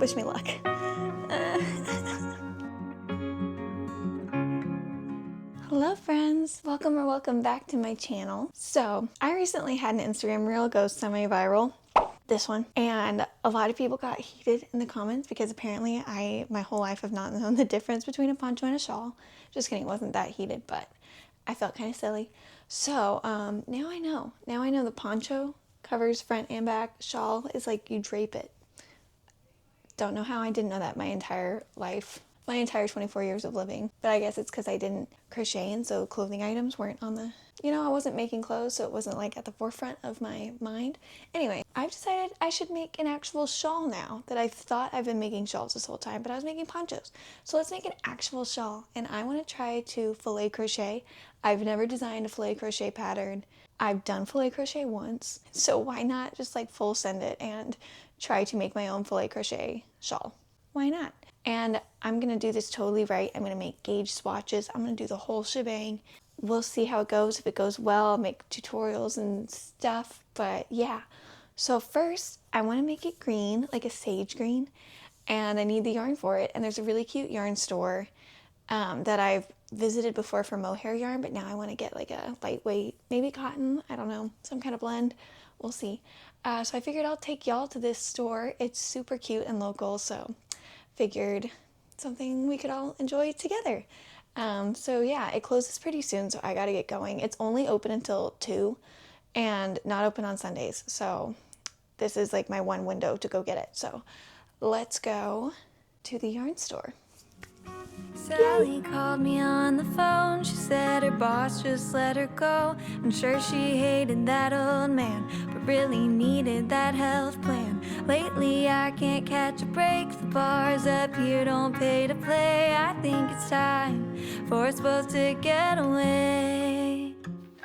Wish me luck. Hello friends, welcome back to my channel. So I recently had an Instagram reel go semi-viral, this one, and a lot of people got heated in the comments because apparently my whole life have not known the difference between a poncho and a shawl. Just kidding, it wasn't that heated, but I felt kind of silly. So now I know the poncho covers front and back. Shawl is like you drape it. Don't know how I didn't know that my entire life, my entire 24 years of living. But I guess it's because I didn't crochet, and so clothing items weren't on the, I wasn't making clothes, so it wasn't like at the forefront of my mind. Anyway, I've decided I should make an actual shawl now that I thought I've been making shawls this whole time, but I was making ponchos. So let's make an actual shawl, and I want to try to filet crochet. I've never designed a filet crochet pattern. I've done filet crochet once, so why not just like full send it and try to make my own filet crochet shawl? Why not? And I'm gonna do this totally right. I'm gonna make gauge swatches. I'm gonna do the whole shebang. We'll see how it goes. If it goes well, I'll make tutorials and stuff, but yeah. So first, I wanna make it green, like a sage green, and I need the yarn for it. And there's a really cute yarn store that I've visited before for mohair yarn, but now I want to get like a lightweight, maybe cotton, I don't know, some kind of blend. We'll see. So I figured I'll take y'all to this store. It's super cute and local, so figured something we could all enjoy together. So yeah, it closes pretty soon, so I gotta get going. It's only open until 2 and not open on Sundays, so this is like my one window to go get it. So let's go to the yarn store. Sally called me on the phone. She said her boss just let her go. I'm sure she hated that old man, but really needed that health plan. Lately I can't catch a break. The bars up here don't pay to play. I think it's time for us both to get away.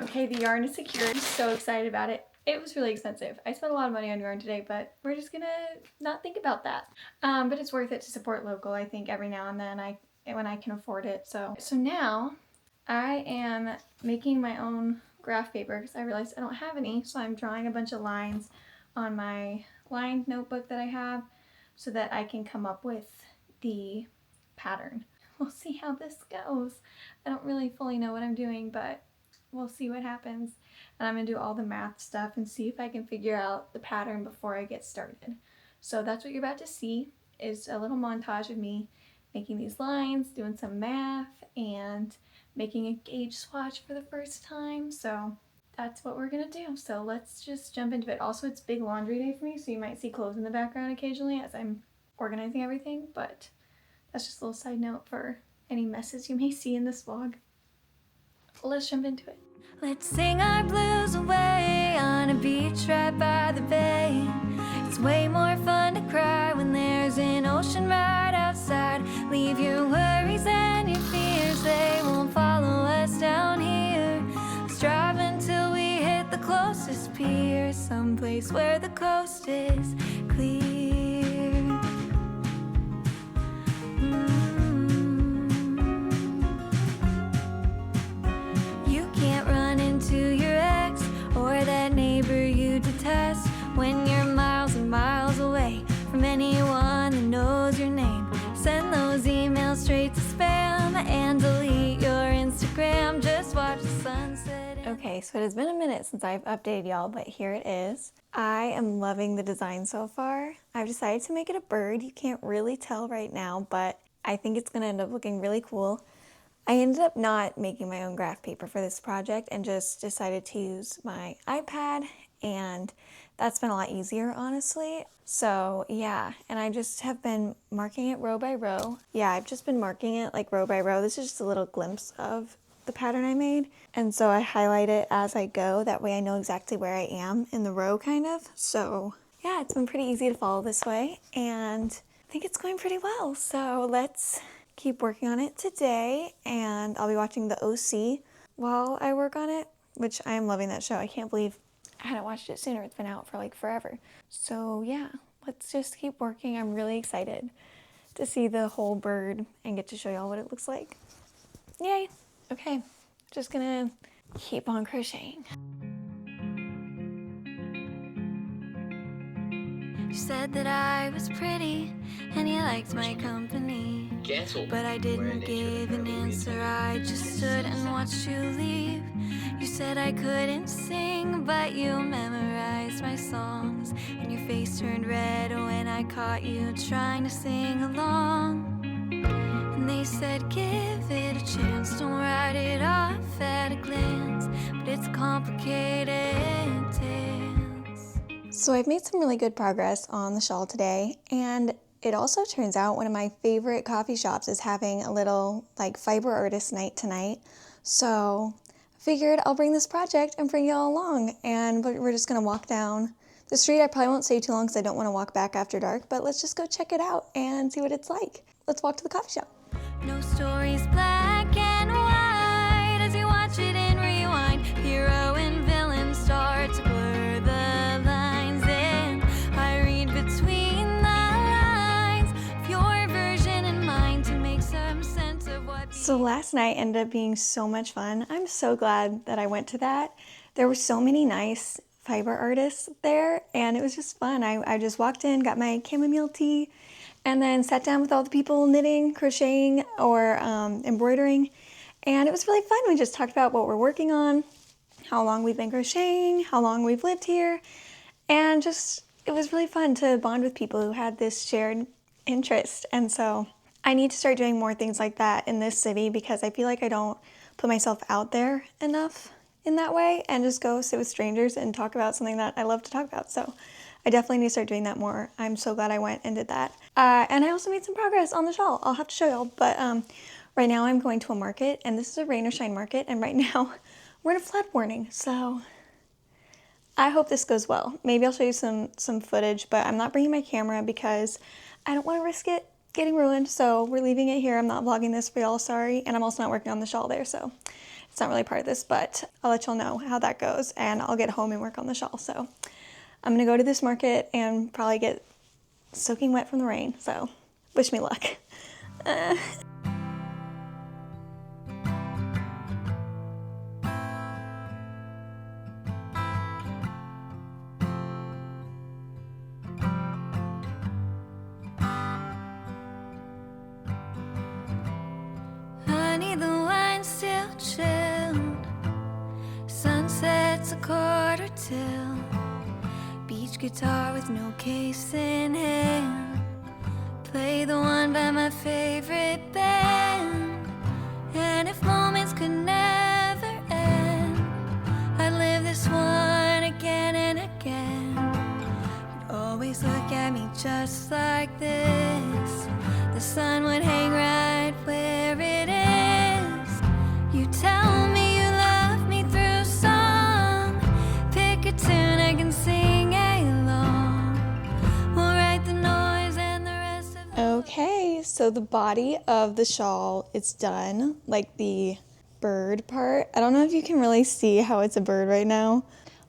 Okay, the yarn is secured. I'm so excited about it. It was really expensive. I spent a lot of money on yarn today, but we're just gonna not think about that. But it's worth it to support local, I think, every now and then when I can afford it. So now I am making my own graph paper because I realized I don't have any. So I'm drawing a bunch of lines on my lined notebook that I have so that I can come up with the pattern. We'll see how this goes. I don't really fully know what I'm doing, but we'll see what happens. And I'm gonna do all the math stuff and see if I can figure out the pattern before I get started. So that's what you're about to see, is a little montage of me making these lines, doing some math, and making a gauge swatch for the first time. So that's what we're gonna do. So let's just jump into it. Also, it's big laundry day for me, so you might see clothes in the background occasionally as I'm organizing everything, but that's just a little side note for any messes you may see in this vlog. Let's jump into it. Let's sing our blues away on a beach right by the bay. It's way more fun to cry when there's an ocean right outside. Leave your worries and your fears, they won't follow us down here. Let's drive until we hit the closest pier, someplace where the coast is clear. You can't run into your ex or that neighbor you detest when you're miles and miles away from anyone that knows your name. Send those emails straight to spam and delete your Instagram. Just watch the sunset. Okay, so it has been a minute since I've updated y'all, but here it is. I am loving the design so far. I've decided to make it a bird. You can't really tell right now, but I think it's gonna end up looking really cool. I ended up not making my own graph paper for this project and just decided to use my iPad, and that's been a lot easier, honestly. So yeah, and I just have been marking it row by row. Yeah, I've just been marking it like row by row. This is just a little glimpse of the pattern I made. And so I highlight it as I go. That way I know exactly where I am in the row, kind of. So yeah, it's been pretty easy to follow this way, and I think it's going pretty well. So let's keep working on it today, and I'll be watching the OC while I work on it, which I am loving that show. I can't believe I hadn't watched it sooner. It's been out for like forever. So yeah, let's just keep working. I'm really excited to see the whole bird and get to show y'all what it looks like. Yay. Okay, just gonna keep on crocheting. You said that I was pretty and you liked my company. But I didn't give an answer, I just stood and watched you leave. You said I couldn't sing, but you memorized my songs. And your face turned red when I caught you trying to sing along. And they said, give it a chance, don't write it off at a glance. But it's complicated tales. So I've made some really good progress on the shawl today, and it also turns out one of my favorite coffee shops is having a little like fiber artist night tonight. So I figured I'll bring this project and bring y'all along, and we're just gonna walk down the street. I probably won't stay too long because I don't want to walk back after dark, but let's just go check it out and see what it's like. Let's walk to the coffee shop. No stories black and white as you watch it in rewind. Hero and villain start to blur the lines, and I read between the lines of your version and mine to make some sense of what. So last night ended up being so much fun. I'm so glad that I went to that. There were so many nice fiber artists there, and it was just fun. I just walked in, got my chamomile tea, and then sat down with all the people knitting, crocheting, or embroidering. And it was really fun. We just talked about what we're working on, how long we've been crocheting, how long we've lived here. And just, it was really fun to bond with people who had this shared interest. And so I need to start doing more things like that in this city because I feel like I don't put myself out there enough in that way and just go sit with strangers and talk about something that I love to talk about. So I definitely need to start doing that more. I'm so glad I went and did that. And I also made some progress on the shawl. I'll have to show y'all, but right now I'm going to a market, and this is a rain or shine market, and right now we're in a flood warning, so I hope this goes well. Maybe I'll show you some footage, but I'm not bringing my camera because I don't want to risk it getting ruined, so we're leaving it here. I'm not vlogging this for y'all, sorry, and I'm also not working on the shawl there, so it's not really part of this, but I'll let y'all know how that goes, and I'll get home and work on the shawl. So I'm gonna go to this market and probably get soaking wet from the rain, so wish me luck. Honey, the wine's still chilled. Sunset's a quarter till. Beach guitar with no case in hand. Play the one by my favorite band. And if moments could never end, I'd live this one again and again. You'd always look at me just like this. The sun would hang right where it is. You tell me you love me through song. Pick a tune I can sing along. We'll write the noise and the rest of the. Okay, so the body of the shawl is done, like the bird part. I don't know if you can really see how it's a bird right now.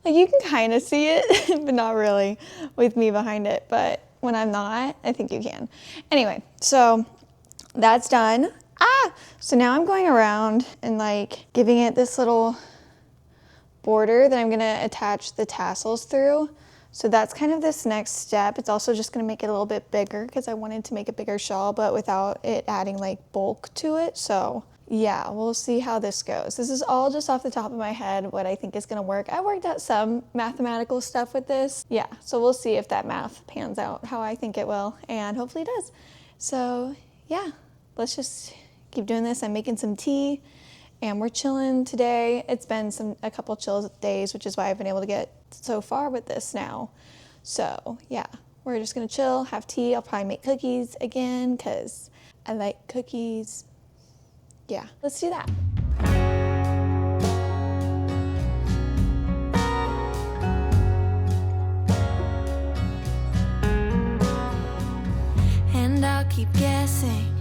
Like you can kind of see it, but not really with me behind it. But when I'm not, I think you can. Anyway, so that's done. So now I'm going around and like giving it this little border that I'm gonna attach the tassels through. So that's kind of this next step. It's also just gonna make it a little bit bigger because I wanted to make a bigger shawl, but without it adding like bulk to it. So yeah, we'll see how this goes. This is all just off the top of my head, what I think is gonna work. I worked out some mathematical stuff with this. Yeah, so we'll see if that math pans out how I think it will, and hopefully it does. So yeah, let's just keep doing this. I'm making some tea and we're chilling today. It's been a couple chill days, which is why I've been able to get so far with this now. So yeah, we're just gonna chill, have tea. I'll probably make cookies again because I like cookies. Yeah, let's do that. And I'll keep guessing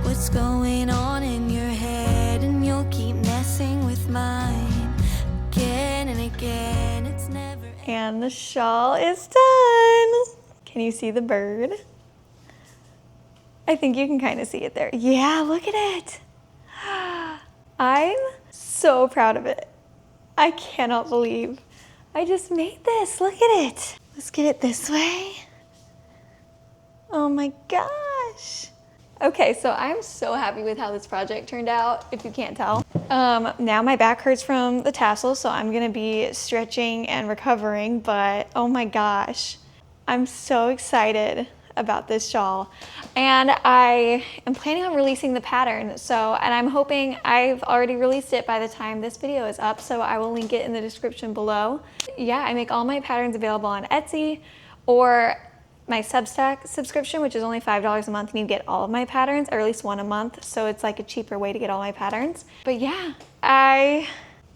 what's going on in your head, and you'll keep messing with mine again and again. It's never. And the shawl is done. Can you see the bird? I think you can kind of see it there. Yeah, look at it. I'm so proud of it. I cannot believe I just made this. Look at it. Let's get it this way. Oh my gosh. Okay, so I'm so happy with how this project turned out, if you can't tell. Now my back hurts from the tassels, so I'm gonna be stretching and recovering, but oh my gosh, I'm so excited about this shawl. And I am planning on releasing the pattern, and I'm hoping I've already released it by the time this video is up, so I will link it in the description below. Yeah, I make all my patterns available on Etsy or my Substack subscription, which is only $5 a month, and you get all of my patterns, or at least one a month, so it's like a cheaper way to get all my patterns. But yeah, I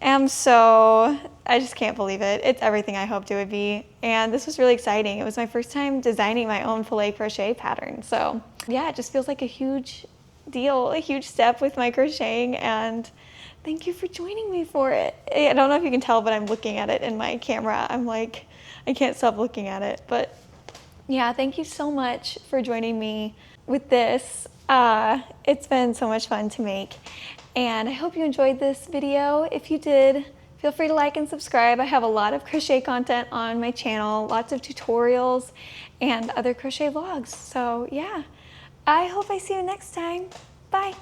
just can't believe it. It's everything I hoped it would be, and this was really exciting. It was my first time designing my own filet crochet pattern, so yeah, it just feels like a huge deal, a huge step with my crocheting, and thank you for joining me for it. I don't know if you can tell, but I'm looking at it in my camera. I'm like, I can't stop looking at it, but yeah, thank you so much for joining me with this. It's been so much fun to make, and I hope you enjoyed this video. If you did, feel free to like and subscribe. I have a lot of crochet content on my channel, lots of tutorials and other crochet vlogs. So yeah, I hope I see you next time. Bye.